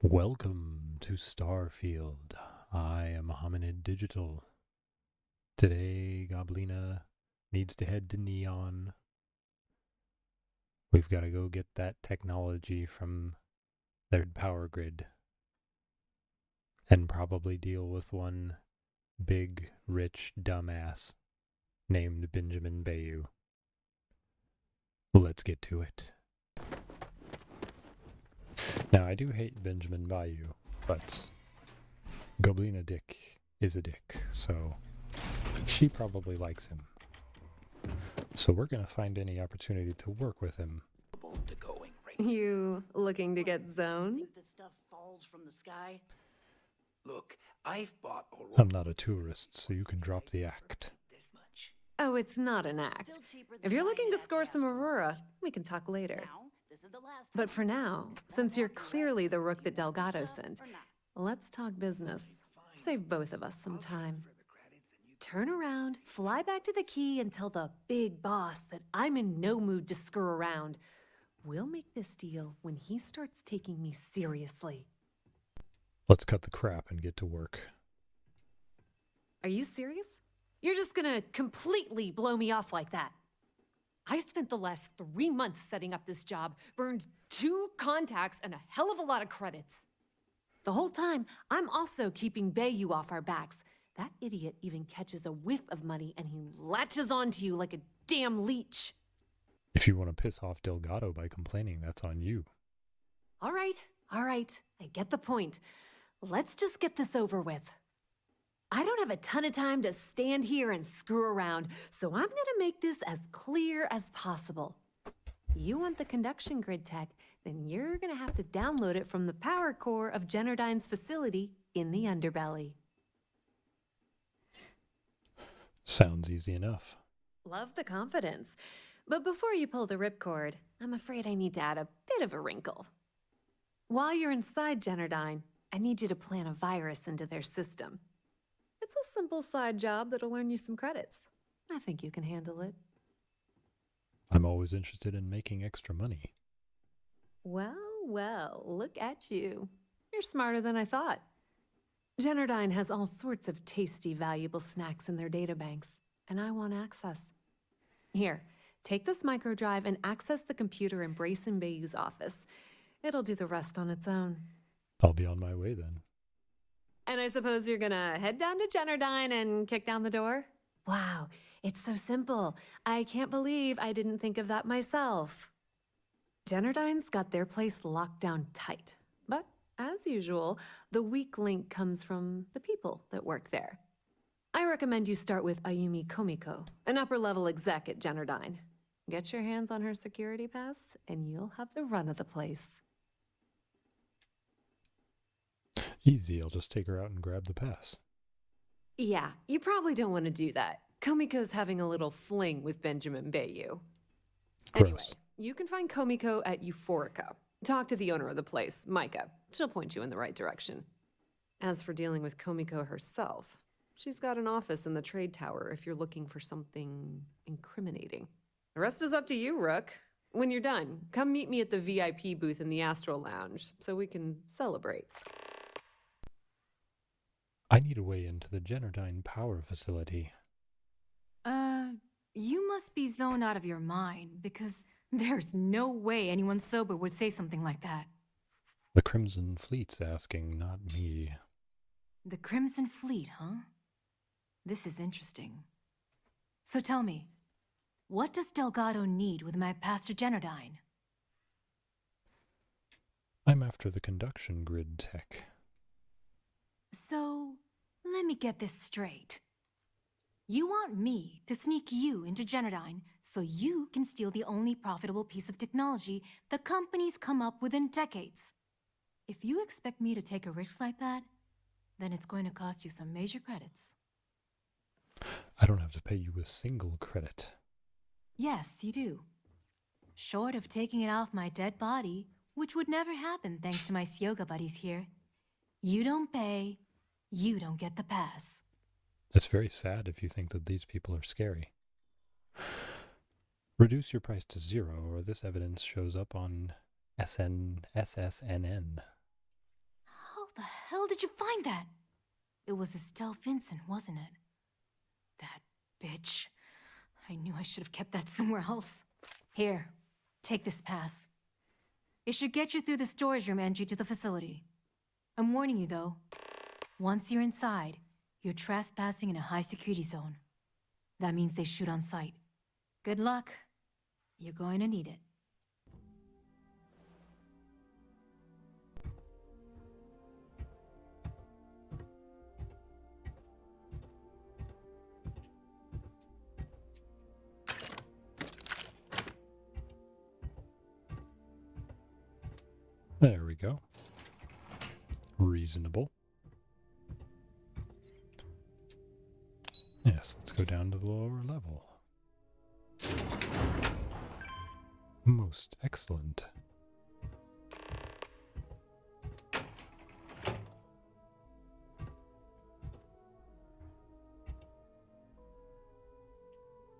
Welcome to Starfield. I am Hominid Digital. Today, Goblina needs to head to Neon. We've got to go get that technology from their power grid and probably deal with one big, rich dumbass named Benjamin Bayu. Let's get to it. Now, I do hate Benjamin Bayu, but Goblina Dick is a dick, so she probably likes him. So we're going to find any opportunity to work with him. You looking to get zoned? Think this stuff falls from the sky? Look, I've bought Aurora. I'm not a tourist, so you can drop the act. This much. Oh, it's not an act. If you're looking to score some Aurora, we can talk later. But for now, since you're clearly the rook that Delgado sent, let's talk business. Save both of us some time. Turn around, fly back to the key, and tell the big boss that I'm in no mood to screw around. We'll make this deal when he starts taking me seriously. Let's cut the crap and get to work. Are you serious? You're just gonna completely blow me off like that? I spent the last 3 months setting up this job, burned 2 contacts and a hell of a lot of credits. The whole time, I'm also keeping Bayu off our backs. That idiot even catches a whiff of money and he latches onto you like a damn leech. If you want to piss off Delgado by complaining, that's on you. All right, I get the point. Let's just get this over with. I don't have a ton of time to stand here and screw around, so I'm gonna make this as clear as possible. You want the conduction grid tech, then you're gonna have to download it from the power core of Generdyne's facility in the underbelly. Sounds easy enough. Love the confidence. But before you pull the ripcord, I'm afraid I need to add a bit of a wrinkle. While you're inside Generdyne, I need you to plant a virus into their system. It's a simple side job that'll earn you some credits. I think you can handle it. I'm always interested in making extra money. Well, look at you. You're smarter than I thought. Generdyne has all sorts of tasty, valuable snacks in their databanks, and I want access. Here, take this microdrive and access the computer in Brayson Bayou's office. It'll do the rest on its own. I'll be on my way then. And I suppose you're gonna head down to Generdyne and kick down the door? Wow, it's so simple. I can't believe I didn't think of that myself. Generdyne's got their place locked down tight. But, as usual, the weak link comes from the people that work there. I recommend you start with Ayumi Komiko, an upper-level exec at Generdyne. Get your hands on her security pass, and you'll have the run of the place. Easy, I'll just take her out and grab the pass. Yeah, you probably don't want to do that. Komiko's having a little fling with Benjamin Bayu. Anyway, Gross. you can find Komiko at Euphorica. Talk to the owner of the place, Micah. She'll point you in the right direction. As for dealing with Komiko herself, she's got an office in the trade tower if you're looking for something incriminating. The rest is up to you, Rook. When you're done, come meet me at the VIP booth in the Astral Lounge so we can celebrate. I need a way into the Generdyne power facility. You must be zoned out of your mind, because there's no way anyone sober would say something like that. The Crimson Fleet's asking, not me. The Crimson Fleet, huh? This is interesting. So tell me, what does Delgado need with my Pastor Generdyne? I'm after the conduction grid tech. So, let me get this straight. You want me to sneak you into Generdyne so you can steal the only profitable piece of technology the company's come up with in decades. If you expect me to take a risk like that, then it's going to cost you some major credits. I don't have to pay you a single credit. Yes, you do. Short of taking it off my dead body, which would never happen thanks to my Syoga buddies here. You don't pay, you don't get the pass. It's very sad if you think that these people are scary. Reduce your price to 0, or this evidence shows up on SSNN. hell did you find that? It was Estelle Vincent, wasn't it? That bitch. I knew I should have kept that somewhere else. Here, take this pass. It should get you through the storage room entry to the facility. I'm warning you, though. Once you're inside, you're trespassing in a high-security zone. That means they shoot on sight. Good luck. You're going to need it. There we go. Reasonable. Yes, let's go down to the lower level. Most excellent.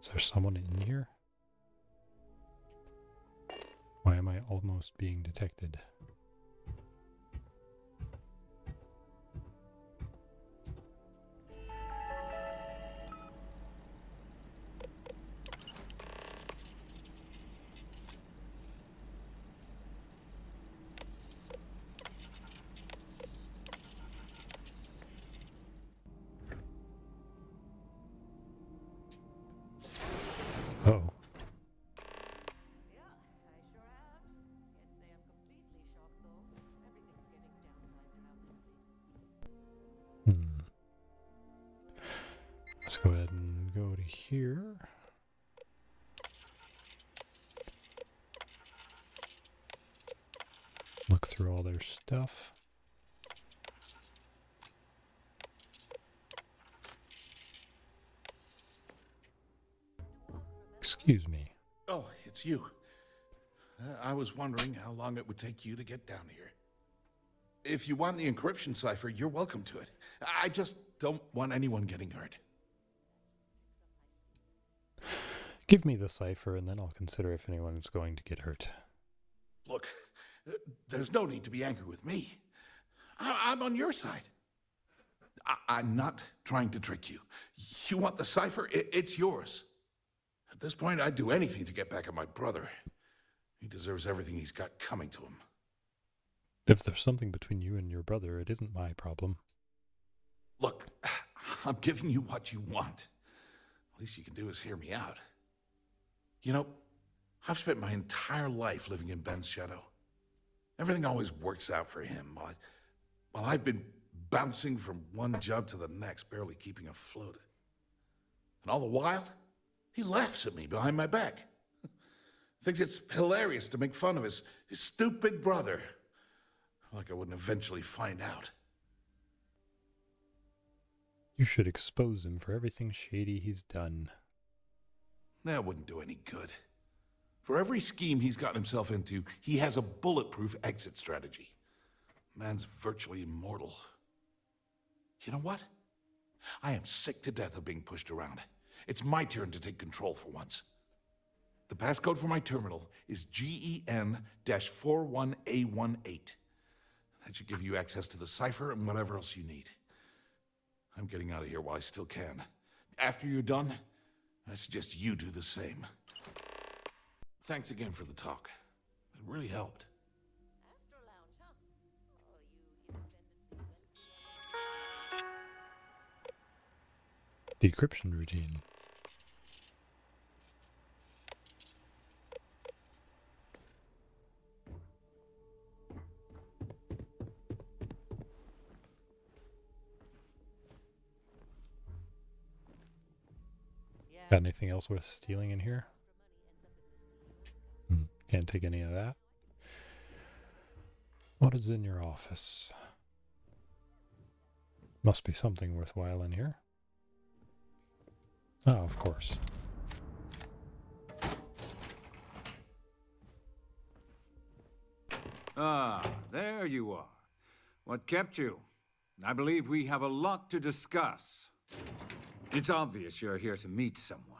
Is there someone in here? Why am I almost being detected? Oh. Hmm. Let's go ahead and go to here. Look through all their stuff. Excuse me. Oh, it's you. I was wondering how long it would take you to get down here. If you want the encryption cipher, you're welcome to it. I just don't want anyone getting hurt. Give me the cipher and then I'll consider if anyone is going to get hurt. Look, there's no need to be angry with me. I'm on your side. I'm not trying to trick you. You want the cipher? It's yours. At this point, I'd do anything to get back at my brother. He deserves everything he's got coming to him. If there's something between you and your brother, it isn't my problem. Look, I'm giving you what you want. Least you can do is hear me out. You know, I've spent my entire life living in Ben's shadow. Everything always works out for him, while I've been bouncing from one job to the next, barely keeping afloat. And all the while, he laughs at me behind my back. Thinks it's hilarious to make fun of his stupid brother. Like I wouldn't eventually find out. You should expose him for everything shady he's done. That wouldn't do any good. For every scheme he's gotten himself into, he has a bulletproof exit strategy. Man's virtually immortal. You know what? I am sick to death of being pushed around. It's my turn to take control for once. The passcode for my terminal is GEN-41A18. That should give you access to the cipher and whatever else you need. I'm getting out of here while I still can. After you're done, I suggest you do the same. Thanks again for the talk. It really helped. Decryption routine. Got anything else worth stealing in here? Can't take any of that. What is in your office? Must be something worthwhile in here. Oh, of course. Ah, there you are. What kept you? I believe we have a lot to discuss. It's obvious you're here to meet someone.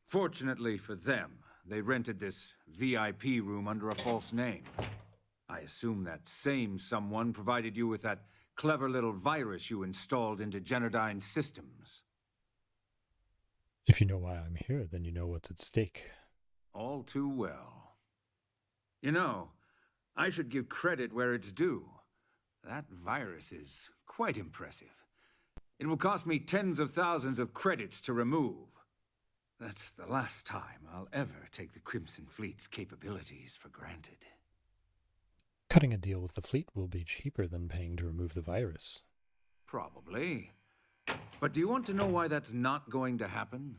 Fortunately for them, they rented this VIP room under a false name. I assume that same someone provided you with that clever little virus you installed into Generdyne's systems. If you know why I'm here, then you know what's at stake. All too well. You know, I should give credit where it's due. That virus is quite impressive. It will cost me tens of thousands of credits to remove. That's the last time I'll ever take the Crimson Fleet's capabilities for granted. Cutting a deal with the fleet will be cheaper than paying to remove the virus. Probably. But do you want to know why that's not going to happen?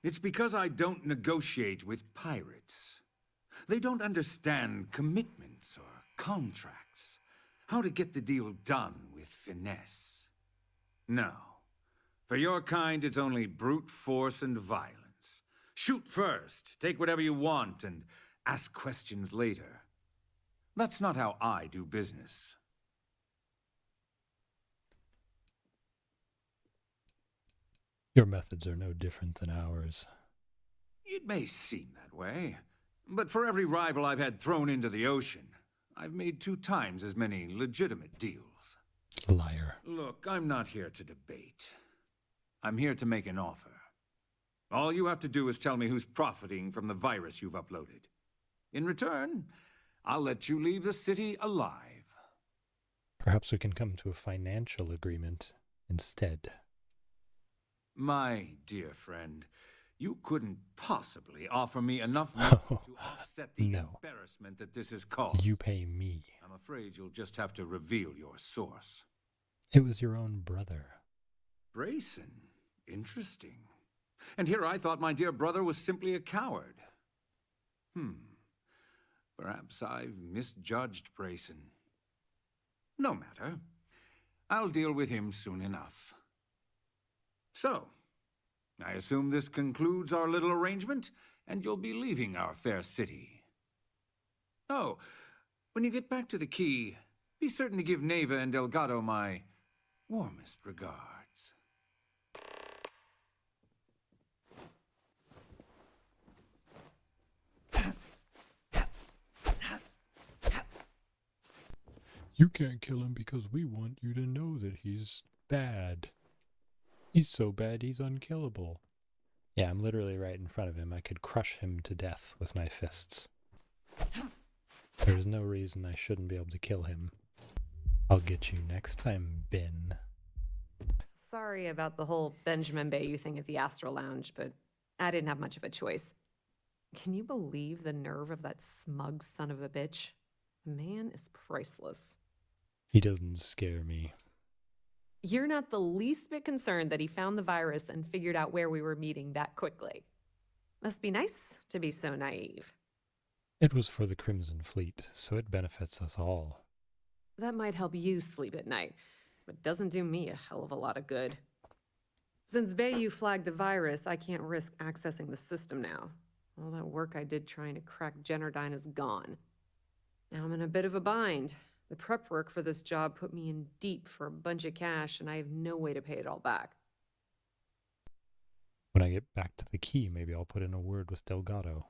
It's because I don't negotiate with pirates. They don't understand commitments or contracts. How to get the deal done with finesse. No. For your kind, it's only brute force and violence. Shoot first, take whatever you want, and ask questions later. That's not how I do business. Your methods are no different than ours. It may seem that way, but for every rival I've had thrown into the ocean, I've made 2 times as many legitimate deals. Liar. Look, I'm not here to debate. I'm here to make an offer. All you have to do is tell me who's profiting from the virus you've uploaded. In return, I'll let you leave the city alive. Perhaps we can come to a financial agreement instead. My dear friend, you couldn't possibly offer me enough money to offset the No. embarrassment that this has caused. You pay me. I'm afraid you'll just have to reveal your source. It was your own brother. Brayson? Interesting. And here I thought my dear brother was simply a coward. Perhaps I've misjudged Brayson. No matter. I'll deal with him soon enough. So, I assume this concludes our little arrangement, and you'll be leaving our fair city. Oh, when you get back to the key, be certain to give Neva and Delgado my warmest regards. You can't kill him because we want you to know that he's bad. He's so bad he's unkillable. Yeah, I'm literally right in front of him. I could crush him to death with my fists. There's no reason I shouldn't be able to kill him. I'll get you next time, Ben. Sorry about the whole Benjamin Bayu thing at the Astral Lounge, but I didn't have much of a choice. Can you believe the nerve of that smug son of a bitch? The man is priceless. He doesn't scare me. You're not the least bit concerned that he found the virus and figured out where we were meeting that quickly. Must be nice to be so naive. It was for the Crimson Fleet, so it benefits us all. That might help you sleep at night, but doesn't do me a hell of a lot of good. Since Bayu flagged the virus, I can't risk accessing the system now. All that work I did trying to crack Generdyne is gone. Now I'm in a bit of a bind. The prep work for this job put me in deep for a bunch of cash, and I have no way to pay it all back. When I get back to the key, maybe I'll put in a word with Delgado.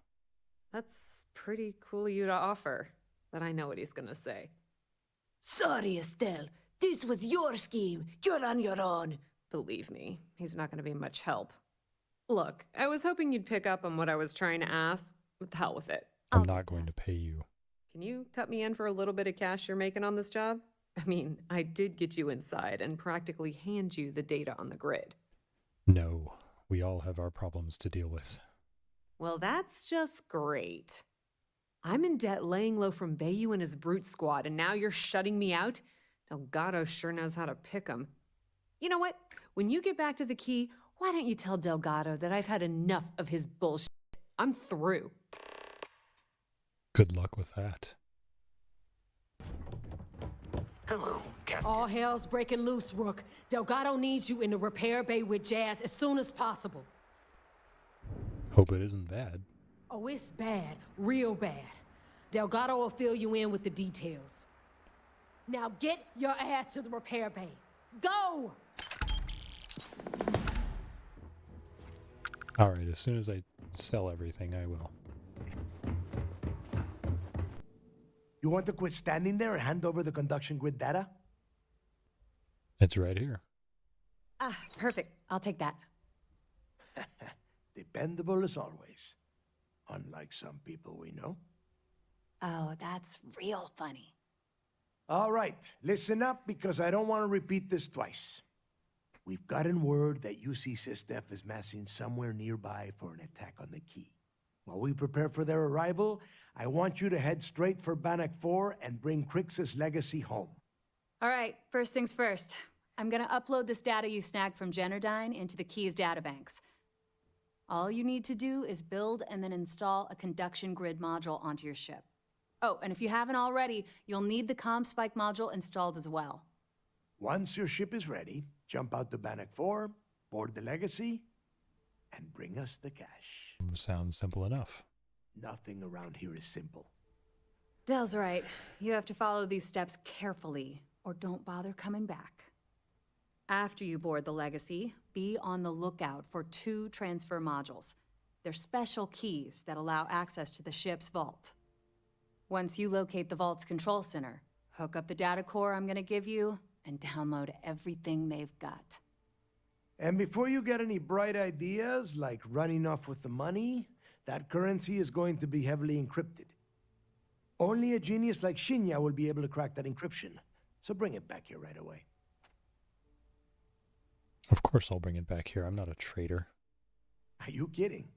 That's pretty cool of you to offer, but I know what he's gonna say. Sorry, Estelle. This was your scheme. You're on your own. Believe me, he's not gonna be much help. Look, I was hoping you'd pick up on what I was trying to ask. What the hell with it? I'm I'll not just going to ask. pay you. Can you cut me in for a little bit of cash you're making on this job? I mean, I did get you inside and practically hand you the data on the grid. No, we all have our problems to deal with. Well, that's just great. I'm in debt laying low from Bayu and his brute squad, and now you're shutting me out? Delgado sure knows how to pick 'em. You know what? When you get back to the key, why don't you tell Delgado that I've had enough of his bullshit? I'm through. Good luck with that. Hello, Captain. All hell's breaking loose, Rook. Delgado needs you in the repair bay with Jazz as soon as possible. Hope it isn't bad. Oh, it's bad. Real bad. Delgado will fill you in with the details. Now get your ass to the repair bay. Go! Alright, as soon as I sell everything, I will. You want to quit standing there and hand over the conduction grid data? It's right here. Ah, perfect. I'll take that. Dependable as always. Unlike some people we know. Oh, that's real funny. All right, listen up because I don't want to repeat this twice. We've gotten word that UC Systef is massing somewhere nearby for an attack on the key. While we prepare for their arrival, I want you to head straight for Bannock 4 and bring Crix's legacy home. All right, first things first. I'm gonna upload this data you snagged from Generdyne into the Keys databanks. All you need to do is build and then install a conduction grid module onto your ship. Oh, and if you haven't already, you'll need the CommSpike module installed as well. Once your ship is ready, jump out to Bannock 4, board the legacy, and bring us the cash. Sounds simple enough. Nothing around here is simple. Dell's right. You have to follow these steps carefully, or don't bother coming back. After you board the Legacy, be on the lookout for 2 transfer modules. They're special keys that allow access to the ship's vault. Once you locate the vault's control center, hook up the data core I'm gonna give you, and download everything they've got. And before you get any bright ideas, like running off with the money, that currency is going to be heavily encrypted. Only a genius like Shinya will be able to crack that encryption, so bring it back here right away. Of course I'll bring it back here. I'm not a traitor. Are you kidding?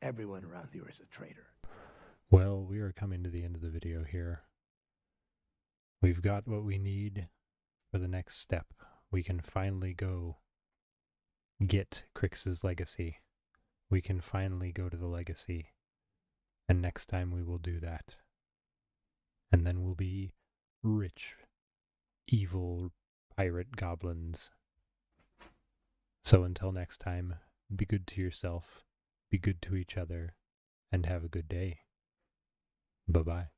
Everyone around here is a traitor. Well, we are coming to the end of the video here. We've got what we need for the next step. We can finally go get Crix's legacy. We can finally go to the legacy. And next time we will do that. And then we'll be rich, evil pirate goblins. So until next time, be good to yourself, be good to each other, and have a good day. Bye-bye.